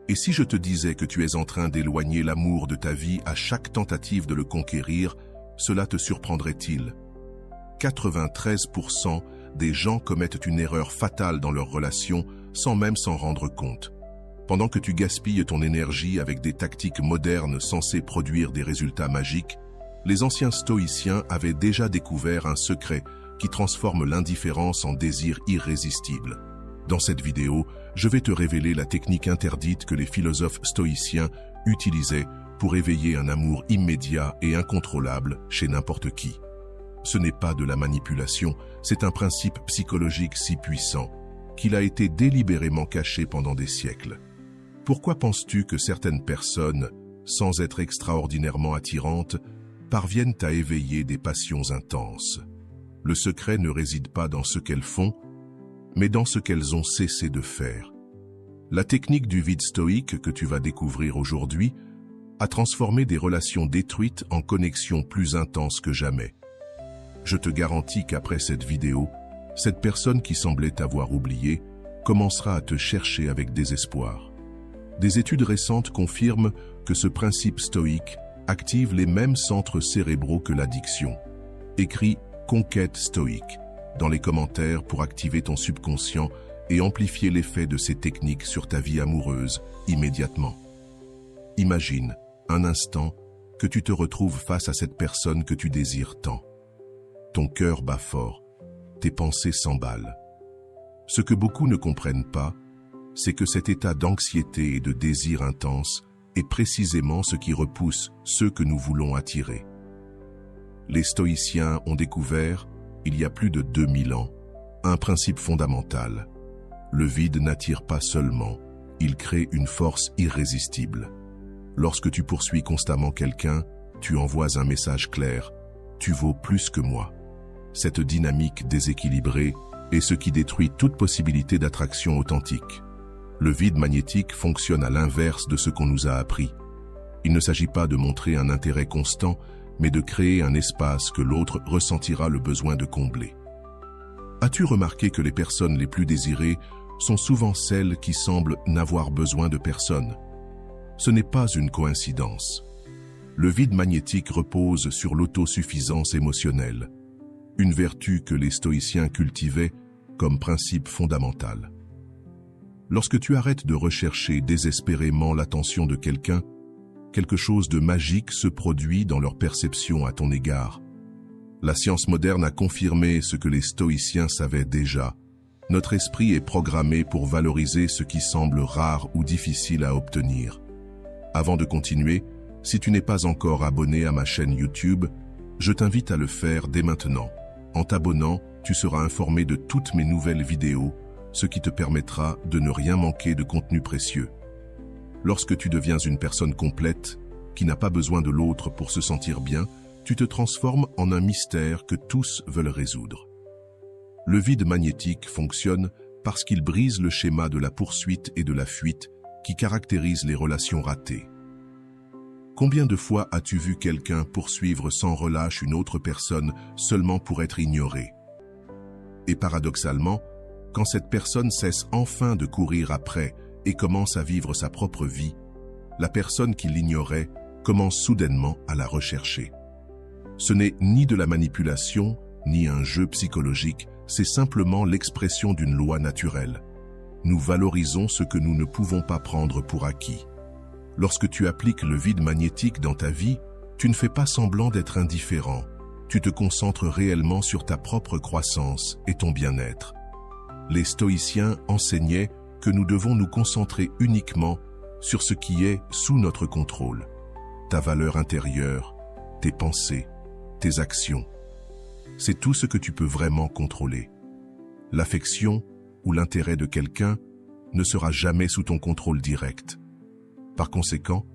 Et si je te disais que tu es en train d'éloigner l'amour de ta vie à chaque tentative de le conquérir, cela te surprendrait-il? 93% des gens commettent une erreur fatale dans leur relation sans même s'en rendre compte. Pendant que tu gaspilles ton énergie avec des tactiques modernes censées produire des résultats magiques, les anciens stoïciens avaient déjà découvert un secret qui transforme l'indifférence en désir irrésistible. Dans cette vidéo, je vais te révéler la technique interdite que les philosophes stoïciens utilisaient pour éveiller un amour immédiat et incontrôlable chez n'importe qui. Ce n'est pas de la manipulation, c'est un principe psychologique si puissant qu'il a été délibérément caché pendant des siècles. Pourquoi penses-tu que certaines personnes, sans être extraordinairement attirantes, parviennent à éveiller des passions intenses? Le secret ne réside pas dans ce qu'elles font, mais dans ce qu'elles ont cessé de faire. La technique du vide stoïque que tu vas découvrir aujourd'hui a transformé des relations détruites en connexions plus intenses que jamais. Je te garantis qu'après cette vidéo, cette personne qui semblait t'avoir oublié commencera à te chercher avec désespoir. Des études récentes confirment que ce principe stoïque active les mêmes centres cérébraux que l'addiction. Écris « Conquête stoïque » dans les commentaires pour activer ton subconscient et amplifier l'effet de ces techniques sur ta vie amoureuse immédiatement. Imagine, un instant, que tu te retrouves face à cette personne que tu désires tant. Ton cœur bat fort, tes pensées s'emballent. Ce que beaucoup ne comprennent pas, c'est que cet état d'anxiété et de désir intense est précisément ce qui repousse ceux que nous voulons attirer. Les stoïciens ont découvert, il y a plus de 2000 ans, un principe fondamental. Le vide n'attire pas seulement, il crée une force irrésistible. Lorsque tu poursuis constamment quelqu'un, tu envoies un message clair, tu vaux plus que moi. Cette dynamique déséquilibrée est ce qui détruit toute possibilité d'attraction authentique. Le vide magnétique fonctionne à l'inverse de ce qu'on nous a appris. Il ne s'agit pas de montrer un intérêt constant, mais de créer un espace que l'autre ressentira le besoin de combler. As-tu remarqué que les personnes les plus désirées sont souvent celles qui semblent n'avoir besoin de personne? Ce n'est pas une coïncidence. Le vide magnétique repose sur l'autosuffisance émotionnelle, une vertu que les stoïciens cultivaient comme principe fondamental. Lorsque tu arrêtes de rechercher désespérément l'attention de quelqu'un, quelque chose de magique se produit dans leur perception à ton égard. La science moderne a confirmé ce que les stoïciens savaient déjà. Notre esprit est programmé pour valoriser ce qui semble rare ou difficile à obtenir. Avant de continuer, si tu n'es pas encore abonné à ma chaîne YouTube, je t'invite à le faire dès maintenant. En t'abonnant, tu seras informé de toutes mes nouvelles vidéos, ce qui te permettra de ne rien manquer de contenu précieux. Lorsque tu deviens une personne complète, qui n'a pas besoin de l'autre pour se sentir bien, tu te transformes en un mystère que tous veulent résoudre. Le vide magnétique fonctionne parce qu'il brise le schéma de la poursuite et de la fuite qui caractérise les relations ratées. Combien de fois as-tu vu quelqu'un poursuivre sans relâche une autre personne seulement pour être ignoré? Et paradoxalement, quand cette personne cesse enfin de courir après et commence à vivre sa propre vie, la personne qui l'ignorait commence soudainement à la rechercher. Ce n'est ni de la manipulation, ni un jeu psychologique, c'est simplement l'expression d'une loi naturelle. Nous valorisons ce que nous ne pouvons pas prendre pour acquis. Lorsque tu appliques le vide magnétique dans ta vie, tu ne fais pas semblant d'être indifférent. Tu te concentres réellement sur ta propre croissance et ton bien-être. Les stoïciens enseignaient que nous devons nous concentrer uniquement sur ce qui est sous notre contrôle. Ta valeur intérieure, tes pensées, tes actions. C'est tout ce que tu peux vraiment contrôler. L'affection ou l'intérêt de quelqu'un ne sera jamais sous ton contrôle direct. Par conséquent,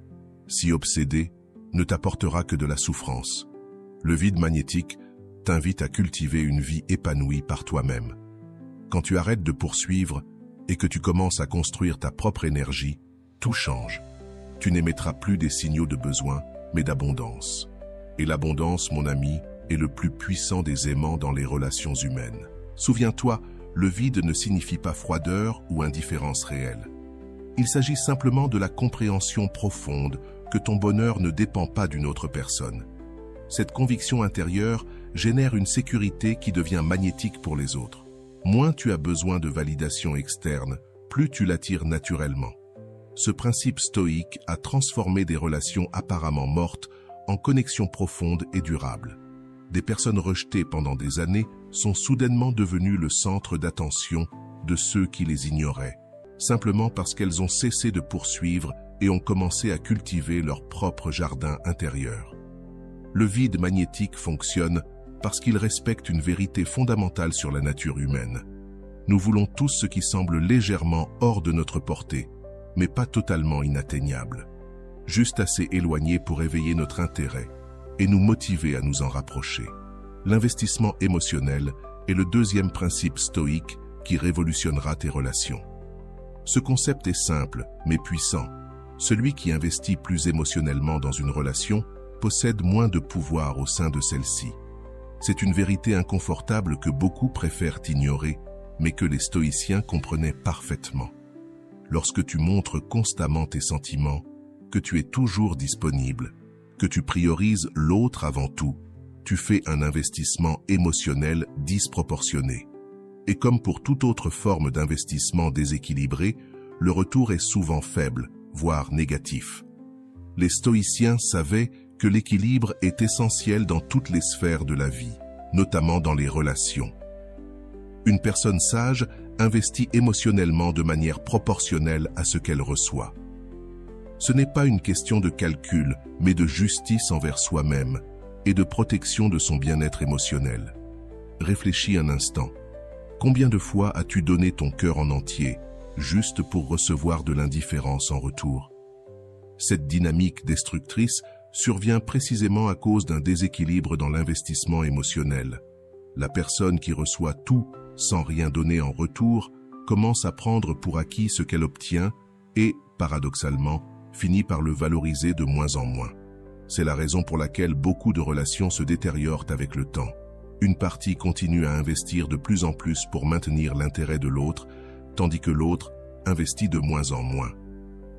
s'y obséder ne t'apportera que de la souffrance. Le vide magnétique t'invite à cultiver une vie épanouie par toi-même. Quand tu arrêtes de poursuivre et que tu commences à construire ta propre énergie, tout change. Tu n'émettras plus des signaux de besoin, mais d'abondance. Et l'abondance, mon ami, est le plus puissant des aimants dans les relations humaines. Souviens-toi, le vide ne signifie pas froideur ou indifférence réelle. Il s'agit simplement de la compréhension profonde que ton bonheur ne dépend pas d'une autre personne. Cette conviction intérieure génère une sécurité qui devient magnétique pour les autres. Moins tu as besoin de validation externe, plus tu l'attires naturellement. Ce principe stoïque a transformé des relations apparemment mortes en connexions profondes et durables. Des personnes rejetées pendant des années sont soudainement devenues le centre d'attention de ceux qui les ignoraient, simplement parce qu'elles ont cessé de poursuivre et ont commencé à cultiver leur propre jardin intérieur. Le vide magnétique fonctionne parce qu'il respecte une vérité fondamentale sur la nature humaine. Nous voulons tous ce qui semble légèrement hors de notre portée, mais pas totalement inatteignable, juste assez éloigné pour éveiller notre intérêt et nous motiver à nous en rapprocher. L'investissement émotionnel est le deuxième principe stoïque qui révolutionnera tes relations. Ce concept est simple, mais puissant. Celui qui investit plus émotionnellement dans une relation possède moins de pouvoir au sein de celle-ci. C'est une vérité inconfortable que beaucoup préfèrent ignorer, mais que les stoïciens comprenaient parfaitement. Lorsque tu montres constamment tes sentiments, que tu es toujours disponible, que tu priorises l'autre avant tout, tu fais un investissement émotionnel disproportionné. Et comme pour toute autre forme d'investissement déséquilibré, le retour est souvent faible, voire négatif. Les stoïciens savaient que l'équilibre est essentiel dans toutes les sphères de la vie, notamment dans les relations. Une personne sage investit émotionnellement de manière proportionnelle à ce qu'elle reçoit. Ce n'est pas une question de calcul, mais de justice envers soi-même et de protection de son bien-être émotionnel. Réfléchis un instant. Combien de fois as-tu donné ton cœur en entier, juste pour recevoir de l'indifférence en retour? Cette dynamique destructrice survient précisément à cause d'un déséquilibre dans l'investissement émotionnel. La personne qui reçoit tout sans rien donner en retour commence à prendre pour acquis ce qu'elle obtient et, paradoxalement, finit par le valoriser de moins en moins. C'est la raison pour laquelle beaucoup de relations se détériorent avec le temps. Une partie continue à investir de plus en plus pour maintenir l'intérêt de l'autre, tandis que l'autre investit de moins en moins.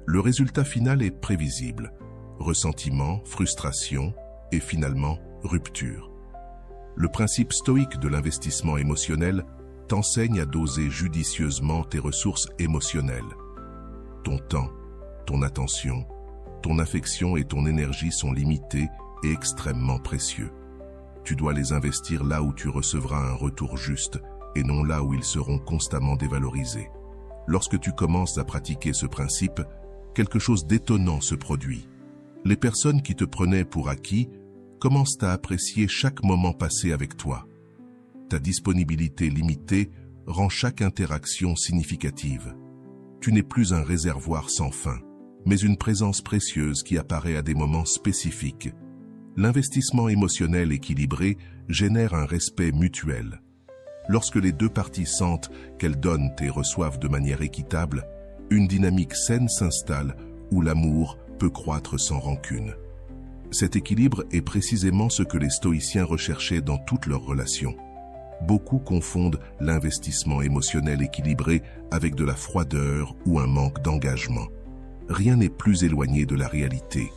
Le résultat final est prévisible: ressentiment, frustration et finalement rupture. Le principe stoïque de l'investissement émotionnel t'enseigne à doser judicieusement tes ressources émotionnelles. Ton temps, ton attention, ton affection et ton énergie sont limités et extrêmement précieux. Tu dois les investir là où tu recevras un retour juste et non là où ils seront constamment dévalorisés. Lorsque tu commences à pratiquer ce principe, quelque chose d'étonnant se produit. Les personnes qui te prenaient pour acquis commencent à apprécier chaque moment passé avec toi. Ta disponibilité limitée rend chaque interaction significative. Tu n'es plus un réservoir sans fin, mais une présence précieuse qui apparaît à des moments spécifiques. L'investissement émotionnel équilibré génère un respect mutuel. Lorsque les deux parties sentent qu'elles donnent et reçoivent de manière équitable, une dynamique saine s'installe où l'amour peut croître sans rancune. Cet équilibre est précisément ce que les stoïciens recherchaient dans toutes leurs relations. Beaucoup confondent l'investissement émotionnel équilibré avec de la froideur ou un manque d'engagement. Rien n'est plus éloigné de la réalité.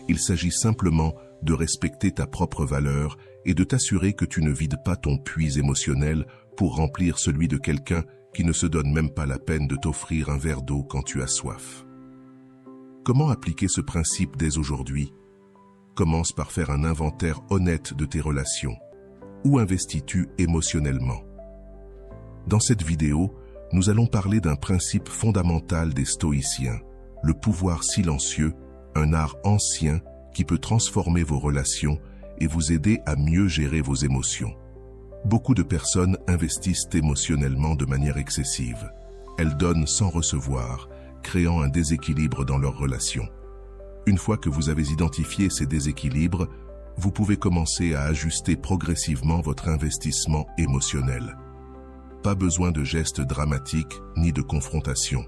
Il s'agit simplement de respecter ta propre valeur et de t'assurer que tu ne vides pas ton puits émotionnel pour remplir celui de quelqu'un qui ne se donne même pas la peine de t'offrir un verre d'eau quand tu as soif. Comment appliquer ce principe dès aujourd'hui? Commence par faire un inventaire honnête de tes relations. Où investis-tu émotionnellement? Dans cette vidéo, nous allons parler d'un principe fondamental des stoïciens, le pouvoir silencieux, un art ancien qui peut transformer vos relations et vous aider à mieux gérer vos émotions. Beaucoup de personnes investissent émotionnellement de manière excessive. Elles donnent sans recevoir, créant un déséquilibre dans leurs relations. Une fois que vous avez identifié ces déséquilibres, vous pouvez commencer à ajuster progressivement votre investissement émotionnel. Pas besoin de gestes dramatiques ni de confrontation.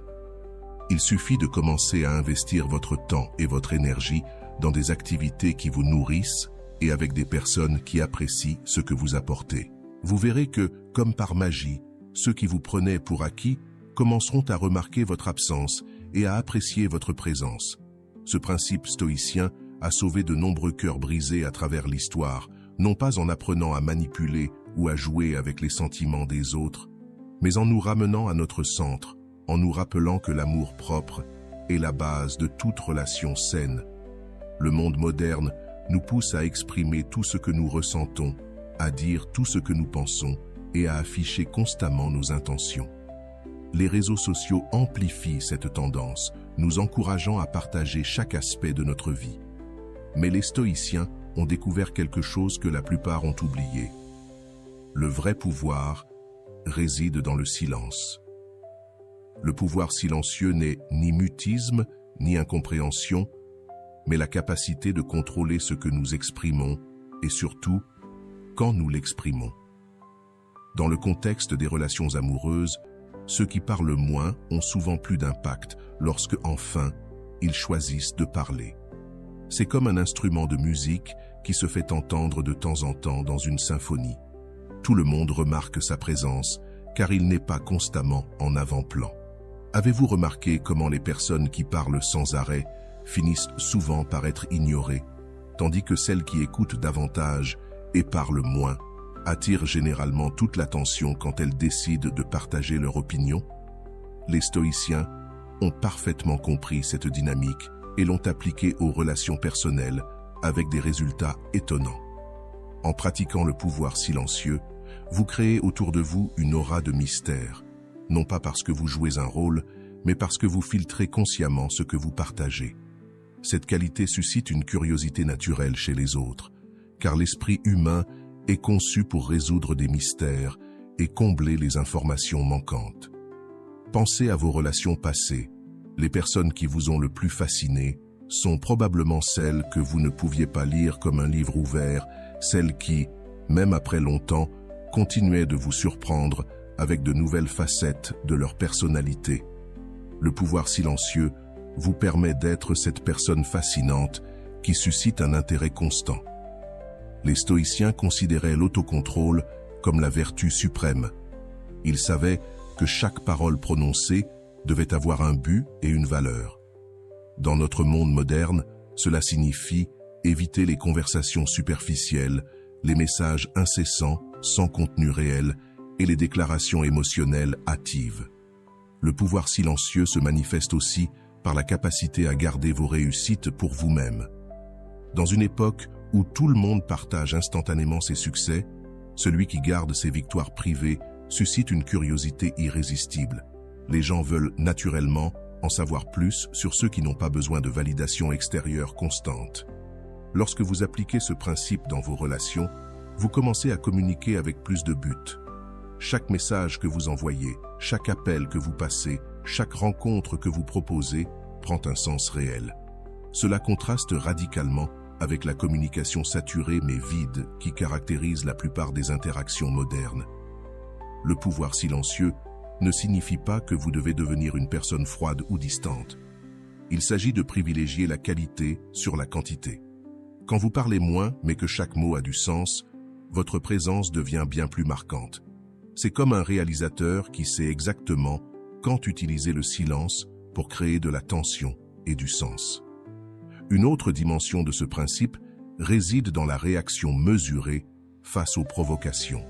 Il suffit de commencer à investir votre temps et votre énergie dans des activités qui vous nourrissent et avec des personnes qui apprécient ce que vous apportez. Vous verrez que, comme par magie, ceux qui vous prenaient pour acquis commenceront à remarquer votre absence et à apprécier votre présence. Ce principe stoïcien a sauvé de nombreux cœurs brisés à travers l'histoire, non pas en apprenant à manipuler ou à jouer avec les sentiments des autres, mais en nous ramenant à notre centre, en nous rappelant que l'amour propre est la base de toute relation saine. Le monde moderne nous pousse à exprimer tout ce que nous ressentons, à dire tout ce que nous pensons et à afficher constamment nos intentions. Les réseaux sociaux amplifient cette tendance, nous encourageant à partager chaque aspect de notre vie. Mais les stoïciens ont découvert quelque chose que la plupart ont oublié. Le vrai pouvoir réside dans le silence. Le pouvoir silencieux n'est ni mutisme, ni incompréhension, mais la capacité de contrôler ce que nous exprimons et surtout, quand nous l'exprimons. Dans le contexte des relations amoureuses, ceux qui parlent moins ont souvent plus d'impact lorsque, enfin, ils choisissent de parler. C'est comme un instrument de musique qui se fait entendre de temps en temps dans une symphonie. Tout le monde remarque sa présence, car il n'est pas constamment en avant-plan. Avez-vous remarqué comment les personnes qui parlent sans arrêt finissent souvent par être ignorées, tandis que celles qui écoutent davantage et parlent moins attirent généralement toute l'attention quand elles décident de partager leur opinion? Les stoïciens ont parfaitement compris cette dynamique et l'ont appliquée aux relations personnelles avec des résultats étonnants. En pratiquant le pouvoir silencieux, vous créez autour de vous une aura de mystère, non pas parce que vous jouez un rôle, mais parce que vous filtrez consciemment ce que vous partagez. Cette qualité suscite une curiosité naturelle chez les autres, car l'esprit humain est conçu pour résoudre des mystères et combler les informations manquantes. Pensez à vos relations passées. Les personnes qui vous ont le plus fasciné sont probablement celles que vous ne pouviez pas lire comme un livre ouvert, celles qui, même après longtemps, continuaient de vous surprendre avec de nouvelles facettes de leur personnalité. Le pouvoir silencieux vous permet d'être cette personne fascinante qui suscite un intérêt constant. Les stoïciens considéraient l'autocontrôle comme la vertu suprême. Ils savaient que chaque parole prononcée devait avoir un but et une valeur. Dans notre monde moderne, cela signifie éviter les conversations superficielles, les messages incessants, sans contenu réel, et les déclarations émotionnelles hâtives. Le pouvoir silencieux se manifeste aussi par la capacité à garder vos réussites pour vous-même. Dans une époque où tout le monde partage instantanément ses succès, celui qui garde ses victoires privées suscite une curiosité irrésistible. Les gens veulent naturellement en savoir plus sur ceux qui n'ont pas besoin de validation extérieure constante. Lorsque vous appliquez ce principe dans vos relations, vous commencez à communiquer avec plus de but. Chaque message que vous envoyez, chaque appel que vous passez, chaque rencontre que vous proposez prend un sens réel. Cela contraste radicalement avec la communication saturée mais vide qui caractérise la plupart des interactions modernes. Le pouvoir silencieux ne signifie pas que vous devez devenir une personne froide ou distante. Il s'agit de privilégier la qualité sur la quantité. Quand vous parlez moins mais que chaque mot a du sens, votre présence devient bien plus marquante. C'est comme un réalisateur qui sait exactement quand utiliser le silence pour créer de la tension et du sens. Une autre dimension de ce principe réside dans la réaction mesurée face aux provocations.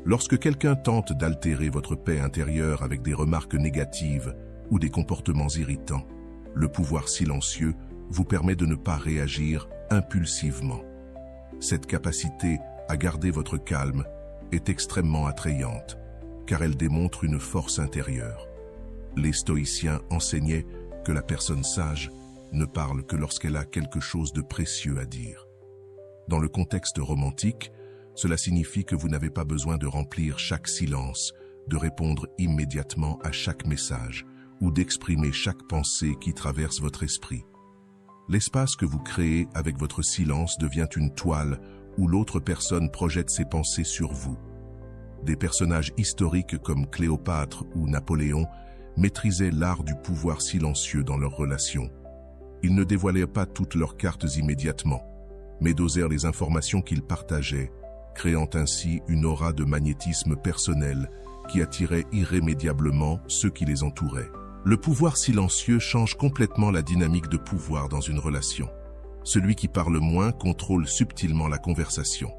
Lorsque quelqu'un tente d'altérer votre paix intérieure avec des remarques négatives ou des comportements irritants, le pouvoir silencieux vous permet de ne pas réagir impulsivement. Cette capacité à garder votre calme est extrêmement attrayante, car elle démontre une force intérieure. Les stoïciens enseignaient que la personne sage ne parle que lorsqu'elle a quelque chose de précieux à dire. Dans le contexte romantique, cela signifie que vous n'avez pas besoin de remplir chaque silence, de répondre immédiatement à chaque message ou d'exprimer chaque pensée qui traverse votre esprit. L'espace que vous créez avec votre silence devient une toile où l'autre personne projette ses pensées sur vous. Des personnages historiques comme Cléopâtre ou Napoléon maîtrisaient l'art du pouvoir silencieux dans leurs relations. Ils ne dévoilaient pas toutes leurs cartes immédiatement, mais dosèrent les informations qu'ils partageaient, créant ainsi une aura de magnétisme personnel qui attirait irrémédiablement ceux qui les entouraient. Le pouvoir silencieux change complètement la dynamique de pouvoir dans une relation. Celui qui parle moins contrôle subtilement la conversation.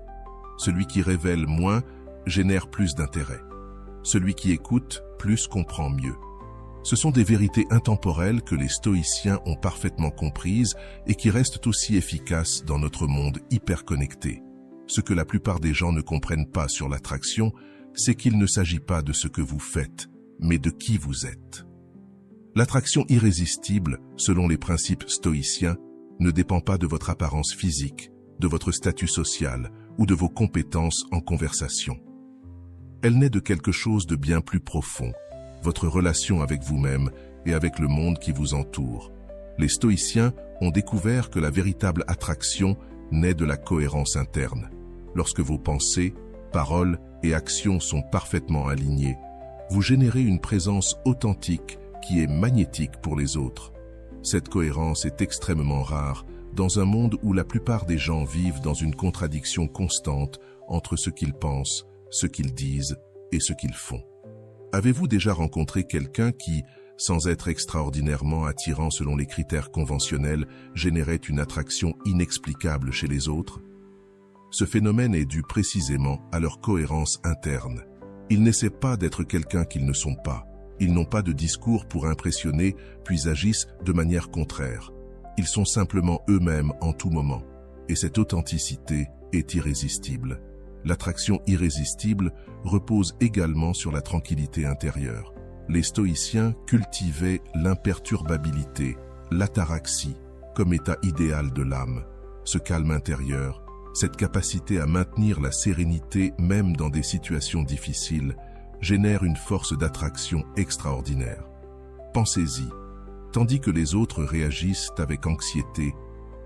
Celui qui révèle moins génère plus d'intérêt. Celui qui écoute plus comprend mieux. Ce sont des vérités intemporelles que les stoïciens ont parfaitement comprises et qui restent aussi efficaces dans notre monde hyper connecté. Ce que la plupart des gens ne comprennent pas sur l'attraction, c'est qu'il ne s'agit pas de ce que vous faites, mais de qui vous êtes. L'attraction irrésistible, selon les principes stoïciens, ne dépend pas de votre apparence physique, de votre statut social ou de vos compétences en conversation. Elle naît de quelque chose de bien plus profond, votre relation avec vous-même et avec le monde qui vous entoure. Les stoïciens ont découvert que la véritable attraction naît de la cohérence interne. Lorsque vos pensées, paroles et actions sont parfaitement alignées, vous générez une présence authentique qui est magnétique pour les autres. Cette cohérence est extrêmement rare dans un monde où la plupart des gens vivent dans une contradiction constante entre ce qu'ils pensent, ce qu'ils disent et ce qu'ils font. Avez-vous déjà rencontré quelqu'un qui, sans être extraordinairement attirant selon les critères conventionnels, générait une attraction inexplicable chez les autres? Ce phénomène est dû précisément à leur cohérence interne. Ils n'essaient pas d'être quelqu'un qu'ils ne sont pas. Ils n'ont pas de discours pour impressionner, puis agissent de manière contraire. Ils sont simplement eux-mêmes en tout moment. Et cette authenticité est irrésistible. L'attraction irrésistible repose également sur la tranquillité intérieure. Les stoïciens cultivaient l'imperturbabilité, l'ataraxie, comme état idéal de l'âme. Ce calme intérieur, cette capacité à maintenir la sérénité même dans des situations difficiles, génère une force d'attraction extraordinaire. Pensez-y, tandis que les autres réagissent avec anxiété,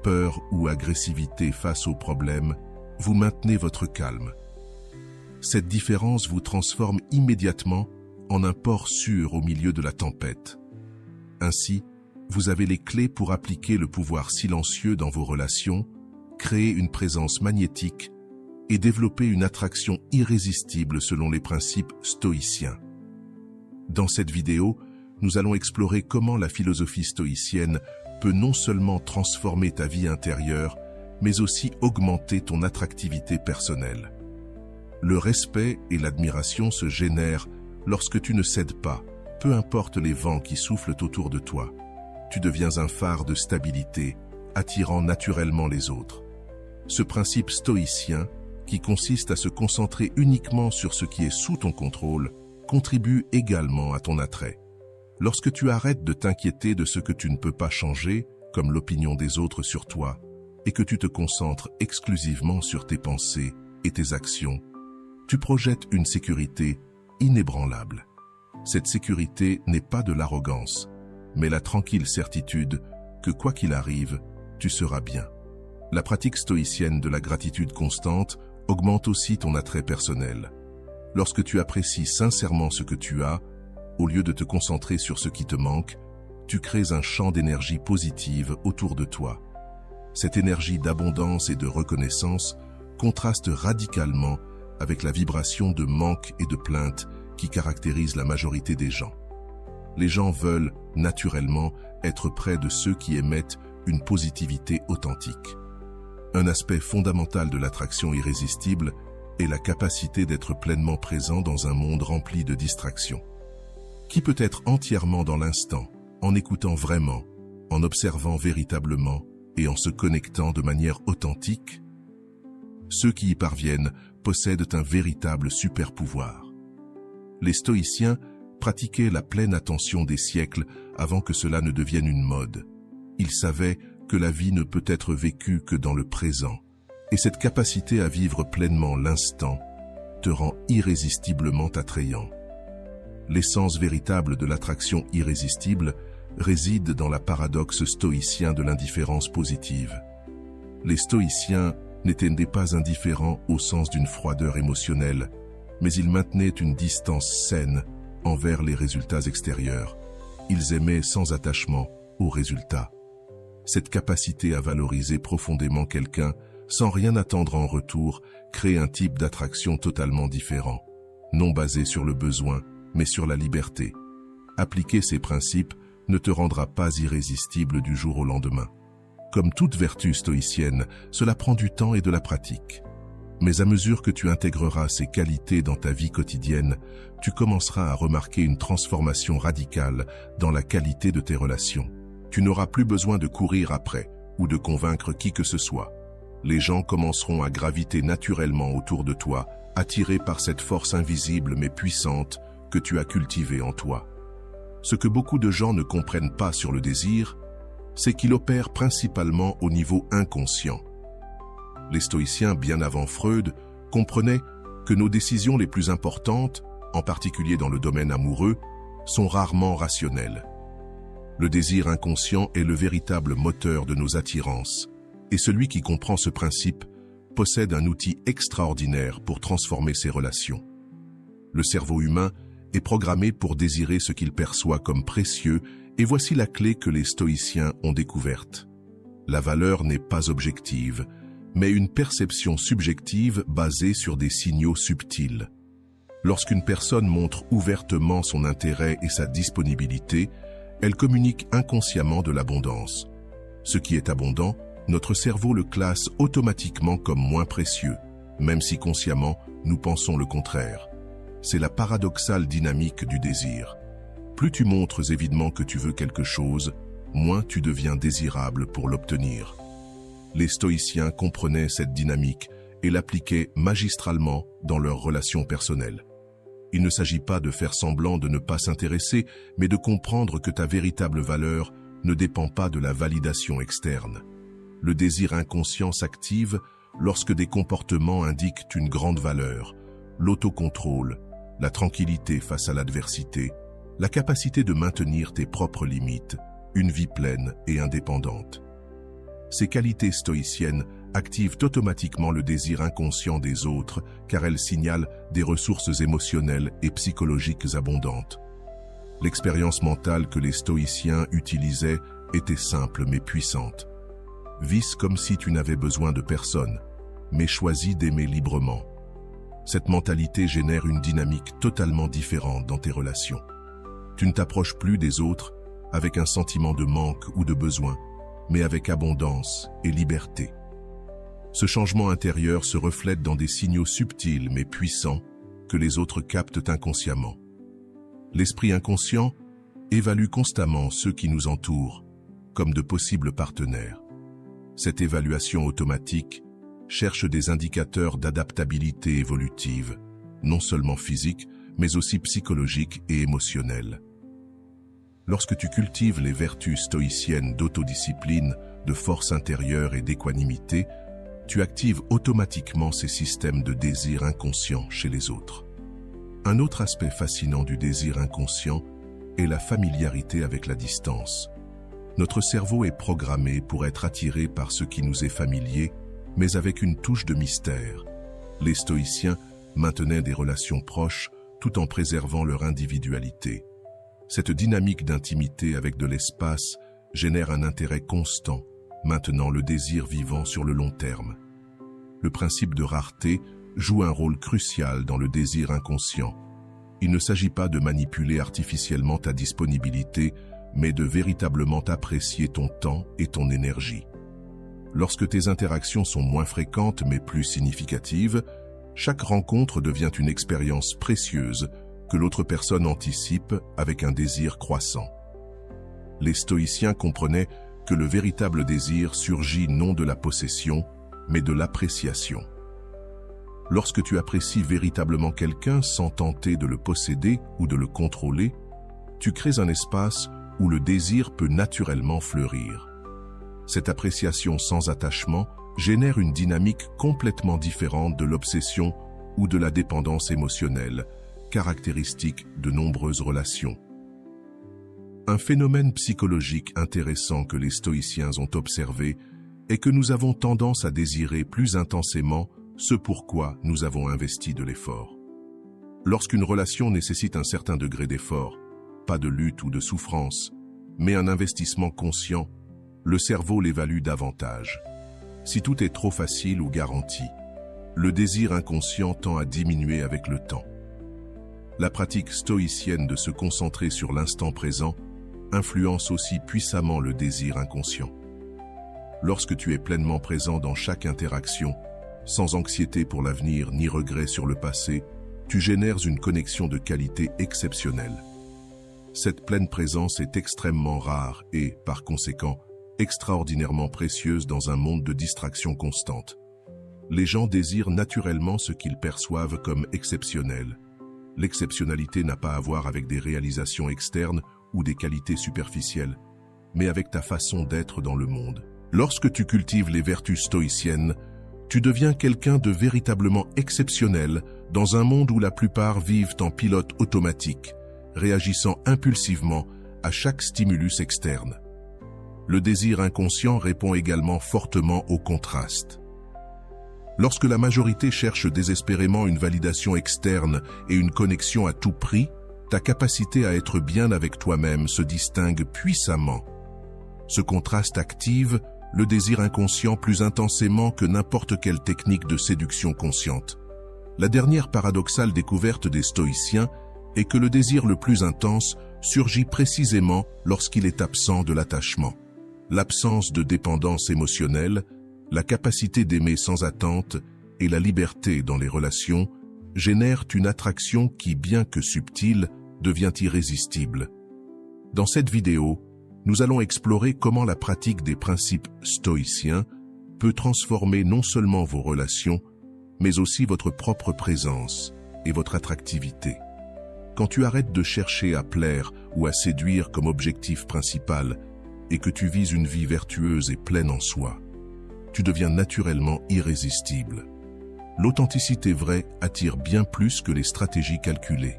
peur ou agressivité face aux problèmes, vous maintenez votre calme. Cette différence vous transforme immédiatement en un port sûr au milieu de la tempête. Ainsi, vous avez les clés pour appliquer le pouvoir silencieux dans vos relations, créer une présence magnétique et développer une attraction irrésistible selon les principes stoïciens. Dans cette vidéo, nous allons explorer comment la philosophie stoïcienne peut non seulement transformer ta vie intérieure, mais aussi augmenter ton attractivité personnelle. Le respect et l'admiration se génèrent lorsque tu ne cèdes pas, peu importe les vents qui soufflent autour de toi. Tu deviens un phare de stabilité, attirant naturellement les autres. Ce principe stoïcien, qui consiste à se concentrer uniquement sur ce qui est sous ton contrôle, contribue également à ton attrait. Lorsque tu arrêtes de t'inquiéter de ce que tu ne peux pas changer, comme l'opinion des autres sur toi, et que tu te concentres exclusivement sur tes pensées et tes actions, tu projettes une sécurité inébranlable. Cette sécurité n'est pas de l'arrogance, mais la tranquille certitude que quoi qu'il arrive, tu seras bien. La pratique stoïcienne de la gratitude constante augmente aussi ton attrait personnel. Lorsque tu apprécies sincèrement ce que tu as, au lieu de te concentrer sur ce qui te manque, tu crées un champ d'énergie positive autour de toi. Cette énergie d'abondance et de reconnaissance contraste radicalement avec la vibration de manque et de plainte qui caractérise la majorité des gens. Les gens veulent, naturellement, être près de ceux qui émettent une positivité authentique. Un aspect fondamental de l'attraction irrésistible est la capacité d'être pleinement présent dans un monde rempli de distractions. Qui peut être entièrement dans l'instant, en écoutant vraiment, en observant véritablement et en se connectant de manière authentique? Ceux qui y parviennent possèdent un véritable super-pouvoir. Les stoïciens pratiquaient la pleine attention des siècles avant que cela ne devienne une mode. Ils savaient que la vie ne peut être vécue que dans le présent, et cette capacité à vivre pleinement l'instant te rend irrésistiblement attrayant. L'essence véritable de l'attraction irrésistible réside dans la paradoxe stoïcien de l'indifférence positive. Les stoïciens n'étaient pas indifférents au sens d'une froideur émotionnelle, mais ils maintenaient une distance saine envers les résultats extérieurs. Ils aimaient sans attachement aux résultats. Cette capacité à valoriser profondément quelqu'un sans rien attendre en retour crée un type d'attraction totalement différent, non basé sur le besoin, mais sur la liberté. Appliquer ces principes ne te rendra pas irrésistible du jour au lendemain. Comme toute vertu stoïcienne, cela prend du temps et de la pratique. Mais à mesure que tu intégreras ces qualités dans ta vie quotidienne, tu commenceras à remarquer une transformation radicale dans la qualité de tes relations. Tu n'auras plus besoin de courir après ou de convaincre qui que ce soit. Les gens commenceront à graviter naturellement autour de toi, attirés par cette force invisible mais puissante que tu as cultivée en toi. Ce que beaucoup de gens ne comprennent pas sur le désir, c'est qu'il opère principalement au niveau inconscient. Les stoïciens, bien avant Freud, comprenaient que nos décisions les plus importantes, en particulier dans le domaine amoureux, sont rarement rationnelles. Le désir inconscient est le véritable moteur de nos attirances, et celui qui comprend ce principe possède un outil extraordinaire pour transformer ses relations. Le cerveau humain est programmé pour désirer ce qu'il perçoit comme précieux, et voici la clé que les stoïciens ont découverte. La valeur n'est pas objective, mais une perception subjective basée sur des signaux subtils. Lorsqu'une personne montre ouvertement son intérêt et sa disponibilité, elle communique inconsciemment de l'abondance. Ce qui est abondant, notre cerveau le classe automatiquement comme moins précieux, même si consciemment nous pensons le contraire. C'est la paradoxale dynamique du désir. Plus tu montres évidemment que tu veux quelque chose, moins tu deviens désirable pour l'obtenir. Les stoïciens comprenaient cette dynamique et l'appliquaient magistralement dans leurs relations personnelles. Il ne s'agit pas de faire semblant de ne pas s'intéresser, mais de comprendre que ta véritable valeur ne dépend pas de la validation externe. Le désir inconscient s'active lorsque des comportements indiquent une grande valeur, l'autocontrôle, la tranquillité face à l'adversité, la capacité de maintenir tes propres limites, une vie pleine et indépendante. Ces qualités stoïciennes activent automatiquement le désir inconscient des autres car elles signalent des ressources émotionnelles et psychologiques abondantes. L'expérience mentale que les stoïciens utilisaient était simple mais puissante. Vis comme si tu n'avais besoin de personne, mais choisis d'aimer librement. Cette mentalité génère une dynamique totalement différente dans tes relations. Tu ne t'approches plus des autres avec un sentiment de manque ou de besoin, mais avec abondance et liberté. Ce changement intérieur se reflète dans des signaux subtils mais puissants que les autres captent inconsciemment. L'esprit inconscient évalue constamment ceux qui nous entourent comme de possibles partenaires. Cette évaluation automatique cherche des indicateurs d'adaptabilité évolutive, non seulement physique, mais aussi psychologique et émotionnelle. Lorsque tu cultives les vertus stoïciennes d'autodiscipline, de force intérieure et d'équanimité, tu actives automatiquement ces systèmes de désir inconscient chez les autres. Un autre aspect fascinant du désir inconscient est la familiarité avec la distance. Notre cerveau est programmé pour être attiré par ce qui nous est familier, mais avec une touche de mystère. Les stoïciens maintenaient des relations proches tout en préservant leur individualité. Cette dynamique d'intimité avec de l'espace génère un intérêt constant, maintenant le désir vivant sur le long terme. Le principe de rareté joue un rôle crucial dans le désir inconscient. Il ne s'agit pas de manipuler artificiellement ta disponibilité, mais de véritablement apprécier ton temps et ton énergie. Lorsque tes interactions sont moins fréquentes mais plus significatives, chaque rencontre devient une expérience précieuse que l'autre personne anticipe avec un désir croissant. Les stoïciens comprenaient que le véritable désir surgit non de la possession, mais de l'appréciation. Lorsque tu apprécies véritablement quelqu'un sans tenter de le posséder ou de le contrôler, tu crées un espace où le désir peut naturellement fleurir. Cette appréciation sans attachement génère une dynamique complètement différente de l'obsession ou de la dépendance émotionnelle, caractéristique de nombreuses relations. Un phénomène psychologique intéressant que les stoïciens ont observé est que nous avons tendance à désirer plus intensément ce pourquoi nous avons investi de l'effort. Lorsqu'une relation nécessite un certain degré d'effort, pas de lutte ou de souffrance, mais un investissement conscient, le cerveau l'évalue davantage. Si tout est trop facile ou garanti, le désir inconscient tend à diminuer avec le temps. La pratique stoïcienne de se concentrer sur l'instant présent influence aussi puissamment le désir inconscient. Lorsque tu es pleinement présent dans chaque interaction, sans anxiété pour l'avenir ni regret sur le passé, tu génères une connexion de qualité exceptionnelle. Cette pleine présence est extrêmement rare et, par conséquent, extraordinairement précieuse dans un monde de distractions constantes. Les gens désirent naturellement ce qu'ils perçoivent comme exceptionnel. L'exceptionnalité n'a pas à voir avec des réalisations externes ou des qualités superficielles, mais avec ta façon d'être dans le monde. Lorsque tu cultives les vertus stoïciennes, tu deviens quelqu'un de véritablement exceptionnel dans un monde où la plupart vivent en pilote automatique, réagissant impulsivement à chaque stimulus externe. Le désir inconscient répond également fortement au contraste. Lorsque la majorité cherche désespérément une validation externe et une connexion à tout prix, ta capacité à être bien avec toi-même se distingue puissamment. Ce contraste active le désir inconscient plus intensément que n'importe quelle technique de séduction consciente. La dernière paradoxale découverte des stoïciens est que le désir le plus intense surgit précisément lorsqu'il est absent de l'attachement. L'absence de dépendance émotionnelle, la capacité d'aimer sans attente et la liberté dans les relations génèrent une attraction qui, bien que subtile, devient irrésistible. Dans cette vidéo, nous allons explorer comment la pratique des principes stoïciens peut transformer non seulement vos relations, mais aussi votre propre présence et votre attractivité. Quand tu arrêtes de chercher à plaire ou à séduire comme objectif principal et que tu vises une vie vertueuse et pleine en soi, tu deviens naturellement irrésistible. L'authenticité vraie attire bien plus que les stratégies calculées.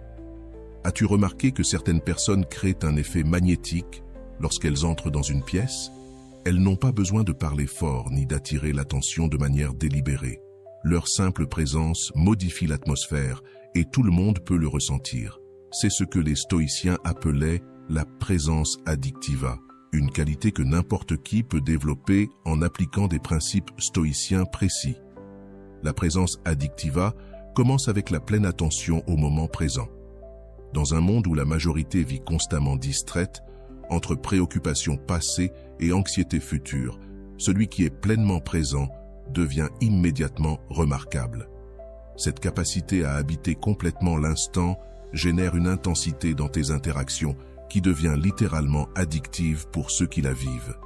As-tu remarqué que certaines personnes créent un effet magnétique lorsqu'elles entrent dans une pièce? Elles n'ont pas besoin de parler fort ni d'attirer l'attention de manière délibérée. Leur simple présence modifie l'atmosphère et tout le monde peut le ressentir. C'est ce que les stoïciens appelaient la présence addictiva, une qualité que n'importe qui peut développer en appliquant des principes stoïciens précis. La présence addictiva commence avec la pleine attention au moment présent. Dans un monde où la majorité vit constamment distraite, entre préoccupations passées et anxiété future, celui qui est pleinement présent devient immédiatement remarquable. Cette capacité à habiter complètement l'instant génère une intensité dans tes interactions qui devient littéralement addictive pour ceux qui la vivent.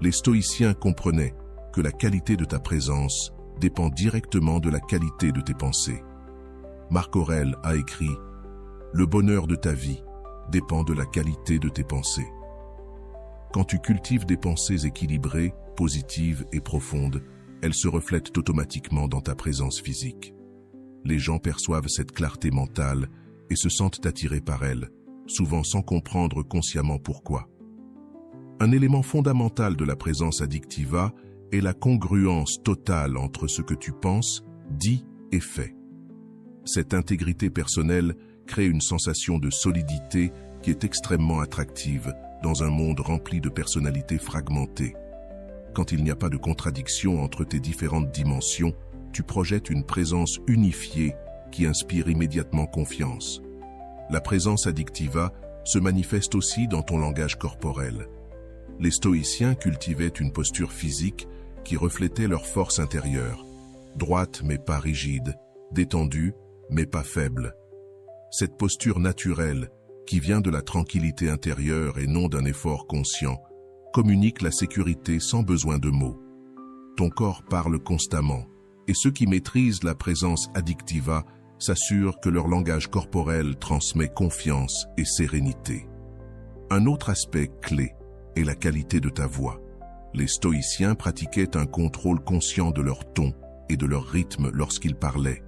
Les stoïciens comprenaient que la qualité de ta présence dépend directement de la qualité de tes pensées. Marc Aurèle a écrit « Le bonheur de ta vie dépend de la qualité de tes pensées ». Quand tu cultives des pensées équilibrées, positives et profondes, elles se reflètent automatiquement dans ta présence physique. Les gens perçoivent cette clarté mentale et se sentent attirés par elle, souvent sans comprendre consciemment pourquoi. Un élément fondamental de la présence addictiva est la congruence totale entre ce que tu penses, dis et fais. Cette intégrité personnelle crée une sensation de solidité qui est extrêmement attractive dans un monde rempli de personnalités fragmentées. Quand il n'y a pas de contradiction entre tes différentes dimensions, tu projettes une présence unifiée qui inspire immédiatement confiance. La présence addictiva se manifeste aussi dans ton langage corporel. Les stoïciens cultivaient une posture physique qui reflétait leur force intérieure, droite mais pas rigide, détendue mais pas faible. Cette posture naturelle, qui vient de la tranquillité intérieure et non d'un effort conscient, communique la sécurité sans besoin de mots. Ton corps parle constamment, et ceux qui maîtrisent la présence addictiva s'assurent que leur langage corporel transmet confiance et sérénité. Un autre aspect clé est la qualité de ta voix. Les stoïciens pratiquaient un contrôle conscient de leur ton et de leur rythme lorsqu'ils parlaient.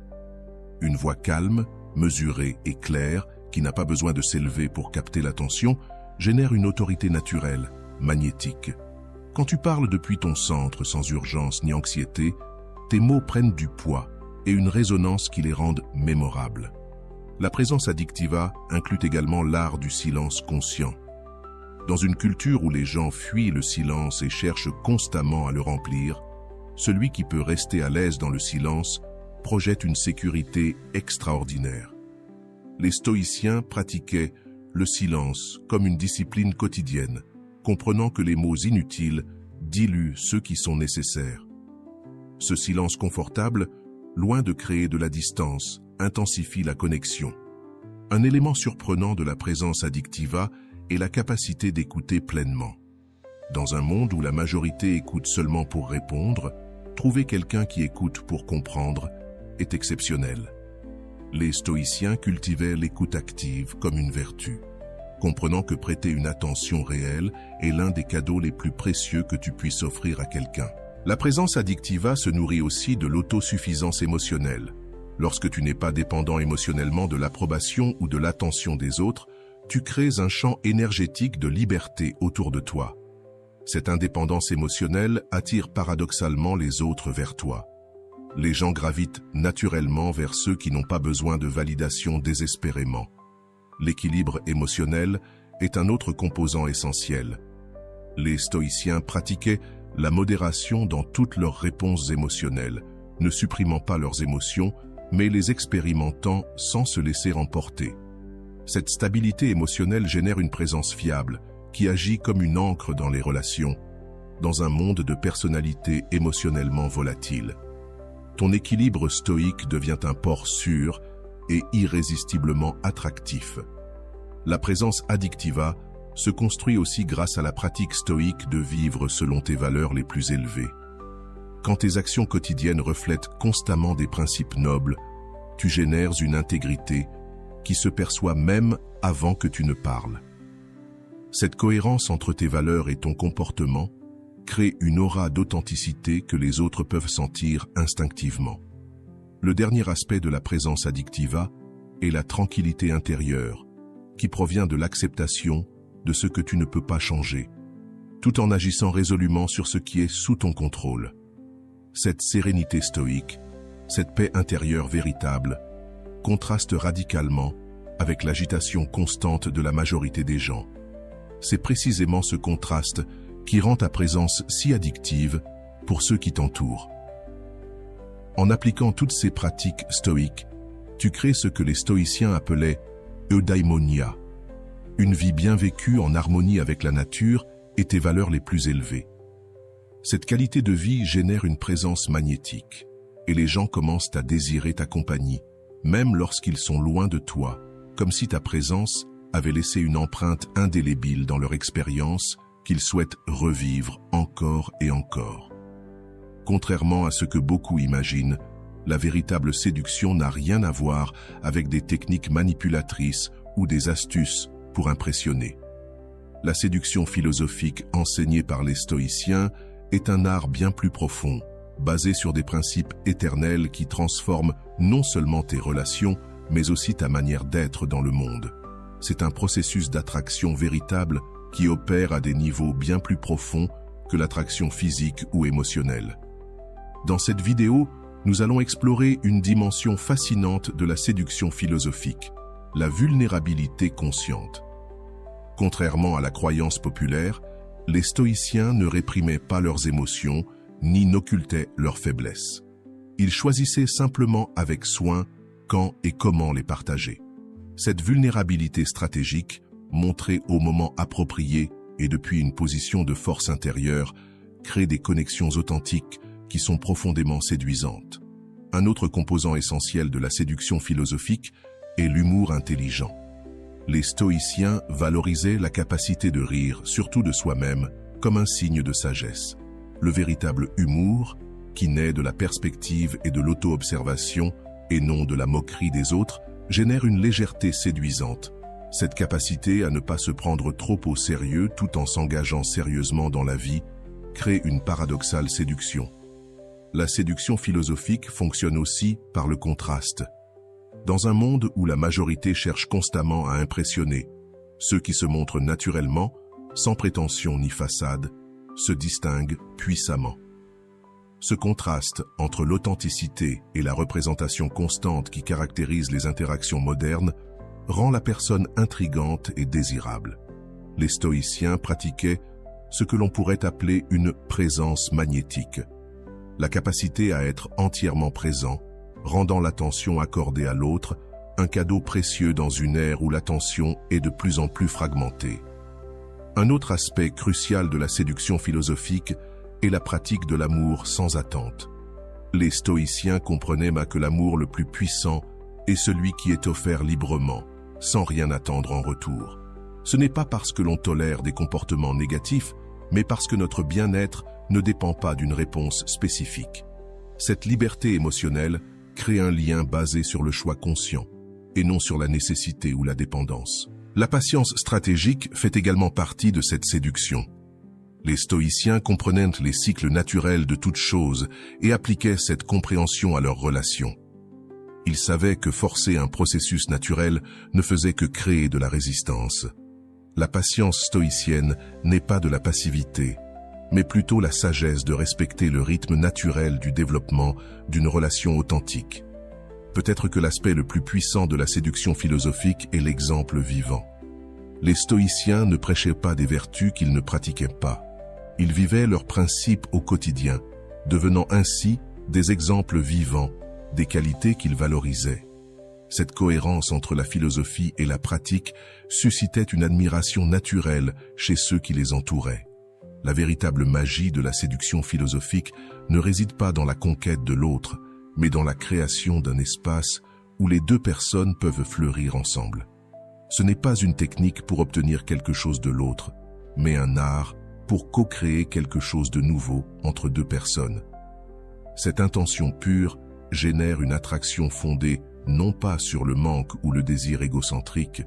Une voix calme, mesurée et claire, qui n'a pas besoin de s'élever pour capter l'attention, génère une autorité naturelle, magnétique. Quand tu parles depuis ton centre sans urgence ni anxiété, tes mots prennent du poids et une résonance qui les rendent mémorables. La présence addictiva inclut également l'art du silence conscient. Dans une culture où les gens fuient le silence et cherchent constamment à le remplir, celui qui peut rester à l'aise dans le silence projette une sécurité extraordinaire. Les stoïciens pratiquaient le silence comme une discipline quotidienne, comprenant que les mots inutiles diluent ceux qui sont nécessaires. Ce silence confortable, loin de créer de la distance, intensifie la connexion. Un élément surprenant de la présence addictiva est la capacité d'écouter pleinement. Dans un monde où la majorité écoute seulement pour répondre, trouver quelqu'un qui écoute pour comprendre est exceptionnel. Les stoïciens cultivaient l'écoute active comme une vertu, comprenant que prêter une attention réelle est l'un des cadeaux les plus précieux que tu puisses offrir à quelqu'un. La présence addictiva se nourrit aussi de l'autosuffisance émotionnelle. Lorsque tu n'es pas dépendant émotionnellement de l'approbation ou de l'attention des autres, tu crées un champ énergétique de liberté autour de toi. Cette indépendance émotionnelle attire paradoxalement les autres vers toi. Les gens gravitent naturellement vers ceux qui n'ont pas besoin de validation désespérément. L'équilibre émotionnel est un autre composant essentiel. Les stoïciens pratiquaient la modération dans toutes leurs réponses émotionnelles, ne supprimant pas leurs émotions, mais les expérimentant sans se laisser emporter. Cette stabilité émotionnelle génère une présence fiable, qui agit comme une ancre dans les relations, dans un monde de personnalités émotionnellement volatiles. Ton équilibre stoïque devient un port sûr et irrésistiblement attractif. La présence addictiva se construit aussi grâce à la pratique stoïque de vivre selon tes valeurs les plus élevées. Quand tes actions quotidiennes reflètent constamment des principes nobles, tu génères une intégrité qui se perçoit même avant que tu ne parles. Cette cohérence entre tes valeurs et ton comportement crée une aura d'authenticité que les autres peuvent sentir instinctivement. Le dernier aspect de la présence addictiva est la tranquillité intérieure, qui provient de l'acceptation de ce que tu ne peux pas changer, tout en agissant résolument sur ce qui est sous ton contrôle. Cette sérénité stoïque, cette paix intérieure véritable, contraste radicalement avec l'agitation constante de la majorité des gens. C'est précisément ce contraste qui rend ta présence si addictive pour ceux qui t'entourent. En appliquant toutes ces pratiques stoïques, tu crées ce que les stoïciens appelaient eudaimonia, une vie bien vécue en harmonie avec la nature et tes valeurs les plus élevées. Cette qualité de vie génère une présence magnétique, et les gens commencent à désirer ta compagnie, même lorsqu'ils sont loin de toi, comme si ta présence avait laissé une empreinte indélébile dans leur expérience qu'ils souhaitent revivre encore et encore. Contrairement à ce que beaucoup imaginent, la véritable séduction n'a rien à voir avec des techniques manipulatrices ou des astuces pour impressionner. La séduction philosophique enseignée par les stoïciens est un art bien plus profond, basé sur des principes éternels qui transforment non seulement tes relations, mais aussi ta manière d'être dans le monde. C'est un processus d'attraction véritable qui opère à des niveaux bien plus profonds que l'attraction physique ou émotionnelle. Dans cette vidéo, nous allons explorer une dimension fascinante de la séduction philosophique, la vulnérabilité consciente. Contrairement à la croyance populaire, les stoïciens ne réprimaient pas leurs émotions ni n'occultaient leurs faiblesses. Ils choisissaient simplement avec soin quand et comment les partager. Cette vulnérabilité stratégique, montrée au moment approprié et depuis une position de force intérieure, crée des connexions authentiques qui sont profondément séduisantes. Un autre composant essentiel de la séduction philosophique est l'humour intelligent. Les stoïciens valorisaient la capacité de rire, surtout de soi-même, comme un signe de sagesse. Le véritable humour, qui naît de la perspective et de l'auto-observation, et non de la moquerie des autres, génère une légèreté séduisante. Cette capacité à ne pas se prendre trop au sérieux tout en s'engageant sérieusement dans la vie crée une paradoxale séduction. La séduction philosophique fonctionne aussi par le contraste. Dans un monde où la majorité cherche constamment à impressionner, ceux qui se montrent naturellement, sans prétention ni façade, se distinguent puissamment. Ce contraste entre l'authenticité et la représentation constante qui caractérise les interactions modernes rend la personne intrigante et désirable. Les stoïciens pratiquaient ce que l'on pourrait appeler une présence magnétique, la capacité à être entièrement présent, rendant l'attention accordée à l'autre un cadeau précieux dans une ère où l'attention est de plus en plus fragmentée. Un autre aspect crucial de la séduction philosophique est la pratique de l'amour sans attente. Les stoïciens comprenaient que l'amour le plus puissant est celui qui est offert librement, sans rien attendre en retour. Ce n'est pas parce que l'on tolère des comportements négatifs, mais parce que notre bien-être ne dépend pas d'une réponse spécifique. Cette liberté émotionnelle crée un lien basé sur le choix conscient, et non sur la nécessité ou la dépendance. La patience stratégique fait également partie de cette séduction. Les stoïciens comprenaient les cycles naturels de toutes choses et appliquaient cette compréhension à leurs relations. Ils savaient que forcer un processus naturel ne faisait que créer de la résistance. La patience stoïcienne n'est pas de la passivité, mais plutôt la sagesse de respecter le rythme naturel du développement d'une relation authentique. Peut-être que l'aspect le plus puissant de la séduction philosophique est l'exemple vivant. Les stoïciens ne prêchaient pas des vertus qu'ils ne pratiquaient pas. Ils vivaient leurs principes au quotidien, devenant ainsi des exemples vivants des qualités qu'ils valorisaient. Cette cohérence entre la philosophie et la pratique suscitait une admiration naturelle chez ceux qui les entouraient. La véritable magie de la séduction philosophique ne réside pas dans la conquête de l'autre, mais dans la création d'un espace où les deux personnes peuvent fleurir ensemble. Ce n'est pas une technique pour obtenir quelque chose de l'autre, mais un art pour co-créer quelque chose de nouveau entre deux personnes. Cette intention pure génère une attraction fondée non pas sur le manque ou le désir égocentrique,